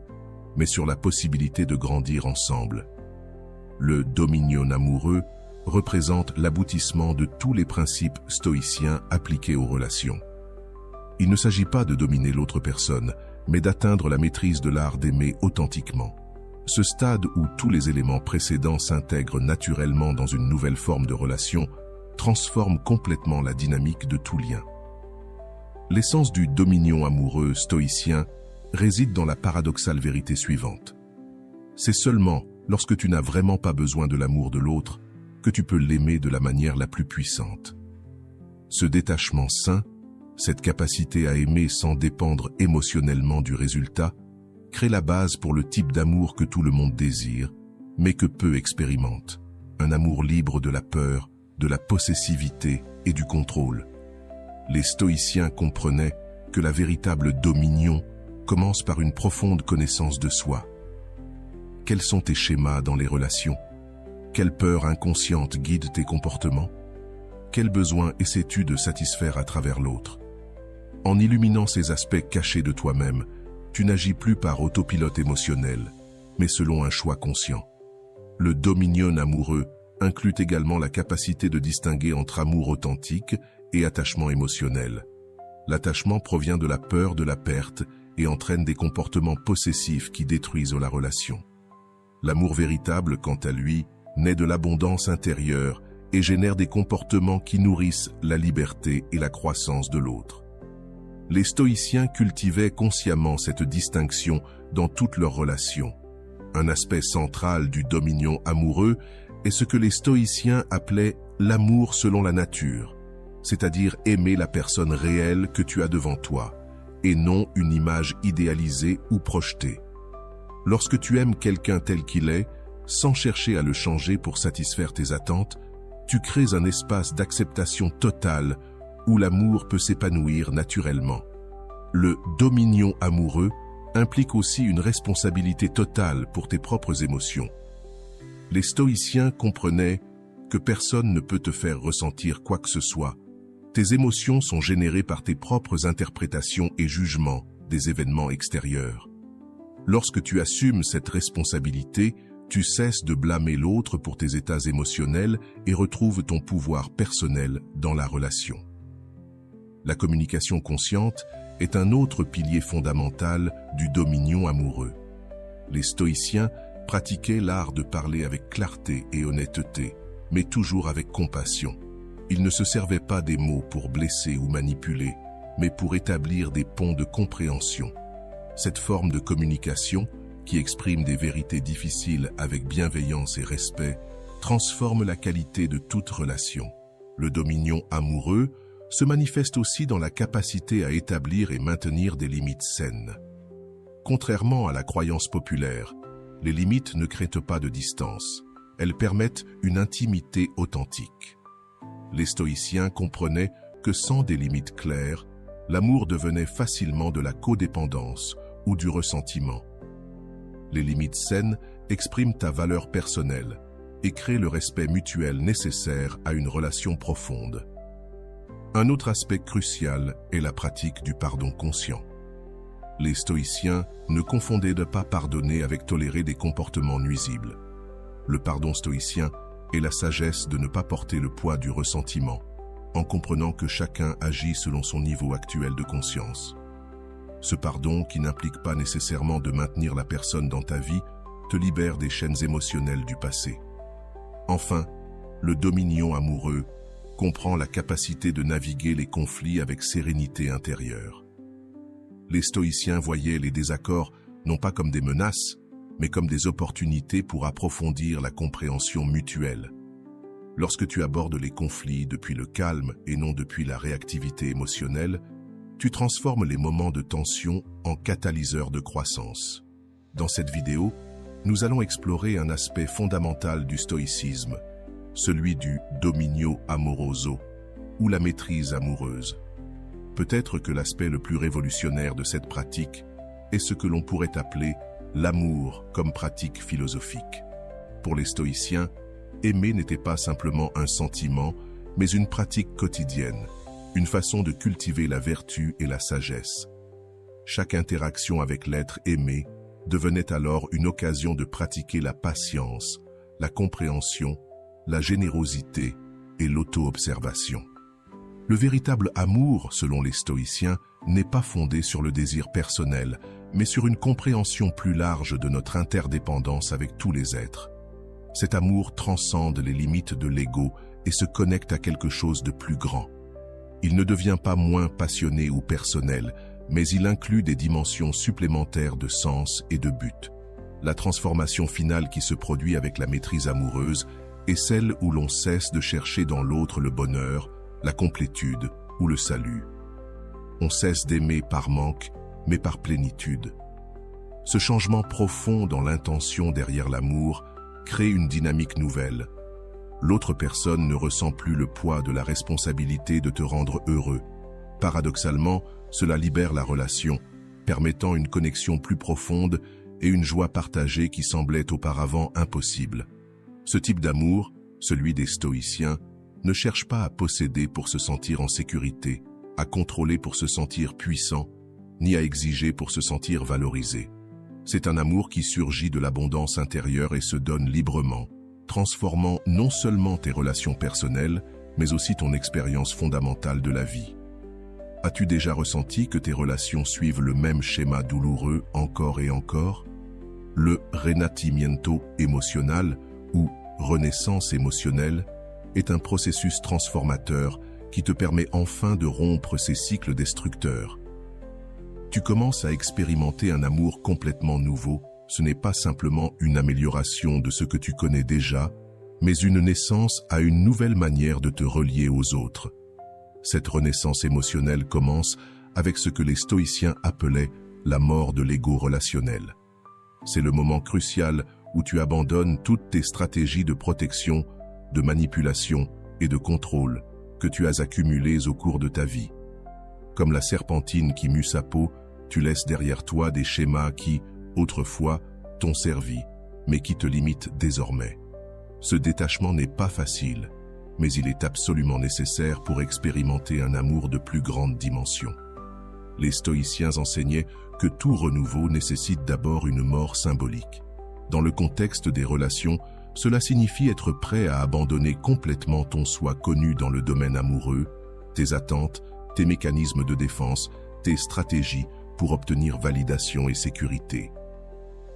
mais sur la possibilité de grandir ensemble. Le dominion amoureux représente l'aboutissement de tous les principes stoïciens appliqués aux relations. Il ne s'agit pas de dominer l'autre personne, mais d'atteindre la maîtrise de l'art d'aimer authentiquement. Ce stade où tous les éléments précédents s'intègrent naturellement dans une nouvelle forme de relation transforme complètement la dynamique de tout lien. L'essence du dominion amoureux stoïcien réside dans la paradoxale vérité suivante. C'est seulement lorsque tu n'as vraiment pas besoin de l'amour de l'autre que tu peux l'aimer de la manière la plus puissante. Ce détachement sain, cette capacité à aimer sans dépendre émotionnellement du résultat, crée la base pour le type d'amour que tout le monde désire, mais que peu expérimentent. Un amour libre de la peur, de la possessivité et du contrôle. Les stoïciens comprenaient que la véritable dominion commence par une profonde connaissance de soi. Quels sont tes schémas dans les relations? Quelle peur inconsciente guide tes comportements? Quels besoins essaies-tu de satisfaire à travers l'autre? En illuminant ces aspects cachés de toi-même, tu n'agis plus par autopilote émotionnel, mais selon un choix conscient. Le dominion amoureux inclut également la capacité de distinguer entre amour authentique et attachement émotionnel. L'attachement provient de la peur de la perte et entraîne des comportements possessifs qui détruisent la relation. L'amour véritable, quant à lui, naît de l'abondance intérieure et génère des comportements qui nourrissent la liberté et la croissance de l'autre. Les stoïciens cultivaient consciemment cette distinction dans toutes leurs relations. Un aspect central du dominion amoureux est ce que les stoïciens appelaient l'amour selon la nature, c'est-à-dire aimer la personne réelle que tu as devant toi, et non une image idéalisée ou projetée. Lorsque tu aimes quelqu'un tel qu'il est, sans chercher à le changer pour satisfaire tes attentes, tu crées un espace d'acceptation totale où l'amour peut s'épanouir naturellement. Le dominion amoureux implique aussi une responsabilité totale pour tes propres émotions. Les stoïciens comprenaient que personne ne peut te faire ressentir quoi que ce soit. Tes émotions sont générées par tes propres interprétations et jugements des événements extérieurs. Lorsque tu assumes cette responsabilité, tu cesses de blâmer l'autre pour tes états émotionnels et retrouves ton pouvoir personnel dans la relation. La communication consciente est un autre pilier fondamental du dominion amoureux. Les stoïciens pratiquaient l'art de parler avec clarté et honnêteté, mais toujours avec compassion. Ils ne se servaient pas des mots pour blesser ou manipuler, mais pour établir des ponts de compréhension. Cette forme de communication, qui exprime des vérités difficiles avec bienveillance et respect, transforme la qualité de toute relation. Le dominion amoureux se manifeste aussi dans la capacité à établir et maintenir des limites saines. Contrairement à la croyance populaire, les limites ne créent pas de distance, elles permettent une intimité authentique. Les stoïciens comprenaient que sans des limites claires, l'amour devenait facilement de la codépendance ou du ressentiment. Les limites saines expriment ta valeur personnelle et créent le respect mutuel nécessaire à une relation profonde. Un autre aspect crucial est la pratique du pardon conscient. Les stoïciens ne confondaient de pas pardonner avec tolérer des comportements nuisibles. Le pardon stoïcien est la sagesse de ne pas porter le poids du ressentiment, en comprenant que chacun agit selon son niveau actuel de conscience. Ce pardon, qui n'implique pas nécessairement de maintenir la personne dans ta vie, te libère des chaînes émotionnelles du passé. Enfin, le dominion amoureux comprend la capacité de naviguer les conflits avec sérénité intérieure. Les stoïciens voyaient les désaccords non pas comme des menaces, mais comme des opportunités pour approfondir la compréhension mutuelle. Lorsque tu abordes les conflits depuis le calme et non depuis la réactivité émotionnelle, tu transformes les moments de tension en catalyseurs de croissance. Dans cette vidéo, nous allons explorer un aspect fondamental du stoïcisme, celui du dominio amoroso, ou la maîtrise amoureuse. Peut-être que l'aspect le plus révolutionnaire de cette pratique est ce que l'on pourrait appeler l'amour comme pratique philosophique. Pour les stoïciens, aimer n'était pas simplement un sentiment, mais une pratique quotidienne, une façon de cultiver la vertu et la sagesse. Chaque interaction avec l'être aimé devenait alors une occasion de pratiquer la patience, la compréhension, la générosité et l'auto-observation. Le véritable amour, selon les stoïciens, n'est pas fondé sur le désir personnel, mais sur une compréhension plus large de notre interdépendance avec tous les êtres. Cet amour transcende les limites de l'ego et se connecte à quelque chose de plus grand. Il ne devient pas moins passionné ou personnel, mais il inclut des dimensions supplémentaires de sens et de but. La transformation finale qui se produit avec la maîtrise amoureuse est celle où l'on cesse de chercher dans l'autre le bonheur, la complétude ou le salut. On cesse d'aimer par manque, mais par plénitude. Ce changement profond dans l'intention derrière l'amour crée une dynamique nouvelle. L'autre personne ne ressent plus le poids de la responsabilité de te rendre heureux. Paradoxalement, cela libère la relation, permettant une connexion plus profonde et une joie partagée qui semblait auparavant impossible. Ce type d'amour, celui des stoïciens, ne cherche pas à posséder pour se sentir en sécurité, à contrôler pour se sentir puissant, ni à exiger pour se sentir valorisé. C'est un amour qui surgit de l'abondance intérieure et se donne librement, transformant non seulement tes relations personnelles, mais aussi ton expérience fondamentale de la vie. As-tu déjà ressenti que tes relations suivent le même schéma douloureux encore et encore? Le renacimiento émotionnel ou renaissance émotionnelle est un processus transformateur qui te permet enfin de rompre ces cycles destructeurs. Tu commences à expérimenter un amour complètement nouveau. Ce n'est pas simplement une amélioration de ce que tu connais déjà, mais une naissance à une nouvelle manière de te relier aux autres. Cette renaissance émotionnelle commence avec ce que les stoïciens appelaient la mort de l'ego relationnel. C'est le moment crucial où tu abandonnes toutes tes stratégies de protection, de manipulation et de contrôle que tu as accumulées au cours de ta vie. Comme la serpentine qui mue sa peau, tu laisses derrière toi des schémas qui, autrefois, t'ont servi, mais qui te limitent désormais. Ce détachement n'est pas facile, mais il est absolument nécessaire pour expérimenter un amour de plus grande dimension. Les stoïciens enseignaient que tout renouveau nécessite d'abord une mort symbolique. Dans le contexte des relations, cela signifie être prêt à abandonner complètement ton soi connu dans le domaine amoureux, tes attentes, tes mécanismes de défense, tes stratégies pour obtenir validation et sécurité.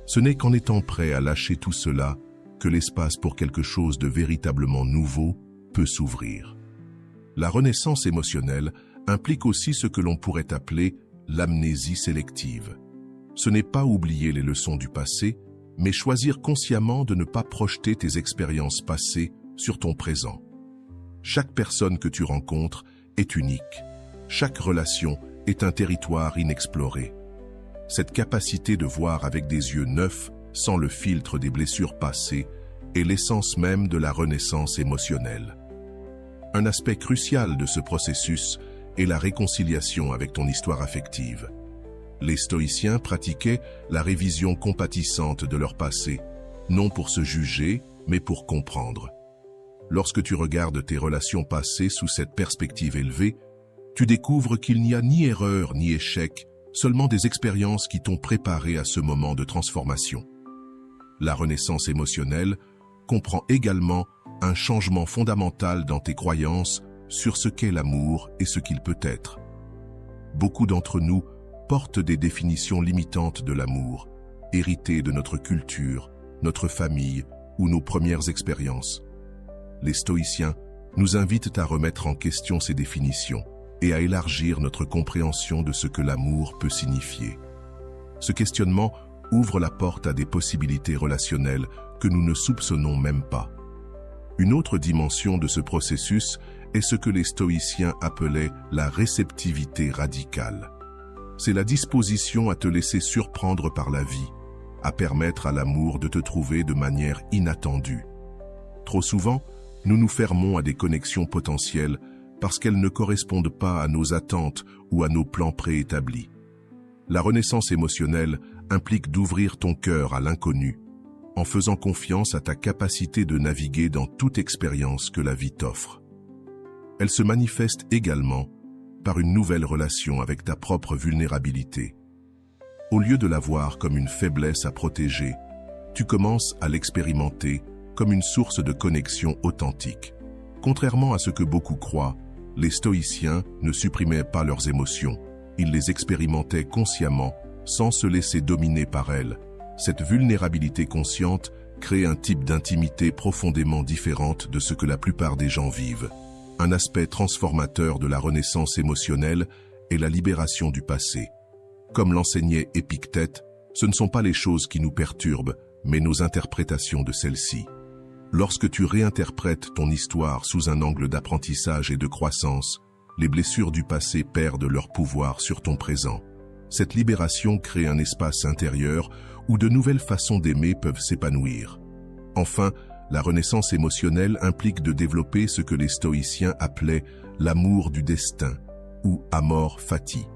Ce n'est qu'en étant prêt à lâcher tout cela que l'espace pour quelque chose de véritablement nouveau peut s'ouvrir. La renaissance émotionnelle implique aussi ce que l'on pourrait appeler l'amnésie sélective. Ce n'est pas oublier les leçons du passé, mais choisir consciemment de ne pas projeter tes expériences passées sur ton présent. Chaque personne que tu rencontres est unique. Chaque relation est un territoire inexploré. Cette capacité de voir avec des yeux neufs, sans le filtre des blessures passées, est l'essence même de la renaissance émotionnelle. Un aspect crucial de ce processus est la réconciliation avec ton histoire affective. Les stoïciens pratiquaient la révision compatissante de leur passé, non pour se juger, mais pour comprendre. Lorsque tu regardes tes relations passées sous cette perspective élevée, tu découvres qu'il n'y a ni erreur ni échec, seulement des expériences qui t'ont préparé à ce moment de transformation. La renaissance émotionnelle comprend également un changement fondamental dans tes croyances sur ce qu'est l'amour et ce qu'il peut être. Beaucoup d'entre nous portent des définitions limitantes de l'amour, héritées de notre culture, notre famille ou nos premières expériences. Les stoïciens nous invitent à remettre en question ces définitions et à élargir notre compréhension de ce que l'amour peut signifier. Ce questionnement ouvre la porte à des possibilités relationnelles que nous ne soupçonnons même pas. Une autre dimension de ce processus est ce que les stoïciens appelaient la réceptivité radicale. C'est la disposition à te laisser surprendre par la vie, à permettre à l'amour de te trouver de manière inattendue. Trop souvent, nous nous fermons à des connexions potentielles parce qu'elles ne correspondent pas à nos attentes ou à nos plans préétablis. La renaissance émotionnelle implique d'ouvrir ton cœur à l'inconnu, en faisant confiance à ta capacité de naviguer dans toute expérience que la vie t'offre. Elle se manifeste également par une nouvelle relation avec ta propre vulnérabilité. Au lieu de la voir comme une faiblesse à protéger, tu commences à l'expérimenter comme une source de connexion authentique. Contrairement à ce que beaucoup croient, les stoïciens ne supprimaient pas leurs émotions, ils les expérimentaient consciemment, sans se laisser dominer par elles. Cette vulnérabilité consciente crée un type d'intimité profondément différente de ce que la plupart des gens vivent. Un aspect transformateur de la renaissance émotionnelle est la libération du passé. Comme l'enseignait Épictète, ce ne sont pas les choses qui nous perturbent, mais nos interprétations de celles-ci. Lorsque tu réinterprètes ton histoire sous un angle d'apprentissage et de croissance, les blessures du passé perdent leur pouvoir sur ton présent. Cette libération crée un espace intérieur où de nouvelles façons d'aimer peuvent s'épanouir. Enfin, la renaissance émotionnelle implique de développer ce que les stoïciens appelaient l'amour du destin, ou amor fati.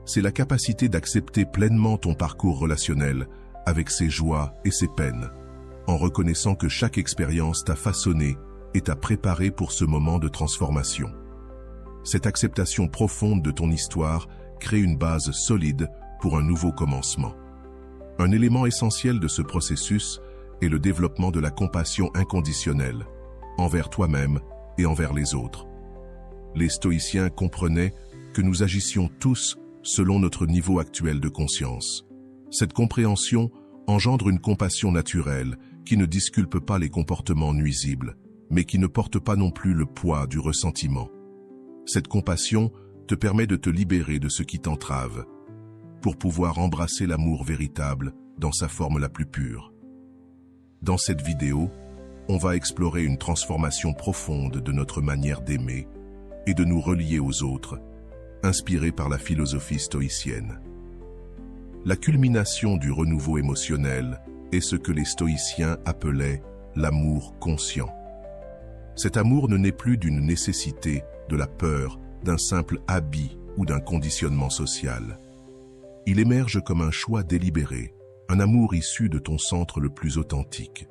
C'est la capacité d'accepter pleinement ton parcours relationnel, avec ses joies et ses peines, en reconnaissant que chaque expérience t'a façonné et t'a préparé pour ce moment de transformation. Cette acceptation profonde de ton histoire crée une base solide pour un nouveau commencement. Un élément essentiel de ce processus est le développement de la compassion inconditionnelle, envers toi-même et envers les autres. Les stoïciens comprenaient que nous agissions tous selon notre niveau actuel de conscience. Cette compréhension engendre une compassion naturelle qui ne disculpe pas les comportements nuisibles, mais qui ne porte pas non plus le poids du ressentiment. Cette compassion te permet de te libérer de ce qui t'entrave, pour pouvoir embrasser l'amour véritable dans sa forme la plus pure. Dans cette vidéo, on va explorer une transformation profonde de notre manière d'aimer et de nous relier aux autres, inspirée par la philosophie stoïcienne. La culmination du renouveau émotionnel est ce que les stoïciens appelaient l'amour conscient. Cet amour ne naît plus d'une nécessité, de la peur, d'un simple habit ou d'un conditionnement social. Il émerge comme un choix délibéré, un amour issu de ton centre le plus authentique.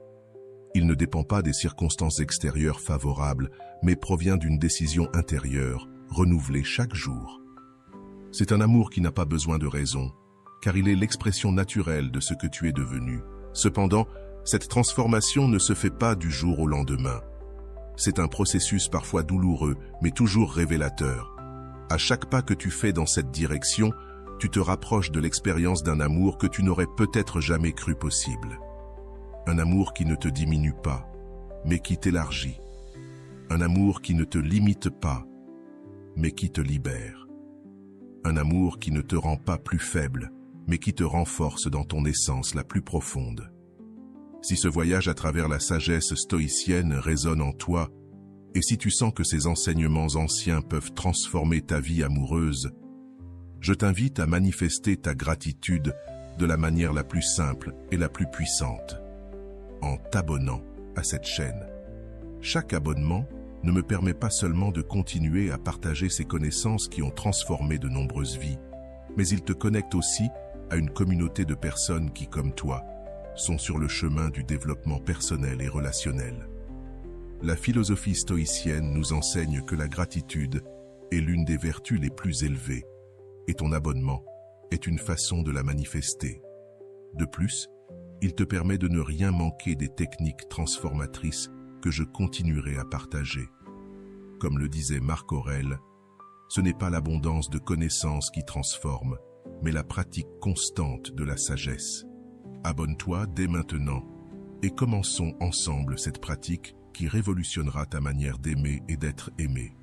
Il ne dépend pas des circonstances extérieures favorables, mais provient d'une décision intérieure, renouvelée chaque jour. C'est un amour qui n'a pas besoin de raison, car il est l'expression naturelle de ce que tu es devenu. Cependant, cette transformation ne se fait pas du jour au lendemain. C'est un processus parfois douloureux, mais toujours révélateur. À chaque pas que tu fais dans cette direction, tu te rapproches de l'expérience d'un amour que tu n'aurais peut-être jamais cru possible. Un amour qui ne te diminue pas, mais qui t'élargit. Un amour qui ne te limite pas, mais qui te libère. Un amour qui ne te rend pas plus faible, mais qui te renforce dans ton essence la plus profonde. Si ce voyage à travers la sagesse stoïcienne résonne en toi, Et si tu sens que ces enseignements anciens peuvent transformer ta vie amoureuse, je t'invite à manifester ta gratitude de la manière la plus simple et la plus puissante, en t'abonnant à cette chaîne. Chaque abonnement ne me permet pas seulement de continuer à partager ces connaissances qui ont transformé de nombreuses vies, mais il te connecte aussi à une communauté de personnes qui, comme toi, sont sur le chemin du développement personnel et relationnel. La philosophie stoïcienne nous enseigne que la gratitude est l'une des vertus les plus élevées, et ton abonnement est une façon de la manifester. De plus, il te permet de ne rien manquer des techniques transformatrices que je continuerai à partager. Comme le disait Marc Aurèle, ce n'est pas l'abondance de connaissances qui transforme, mais la pratique constante de la sagesse. Abonne-toi dès maintenant et commençons ensemble cette pratique qui révolutionnera ta manière d'aimer et d'être aimé.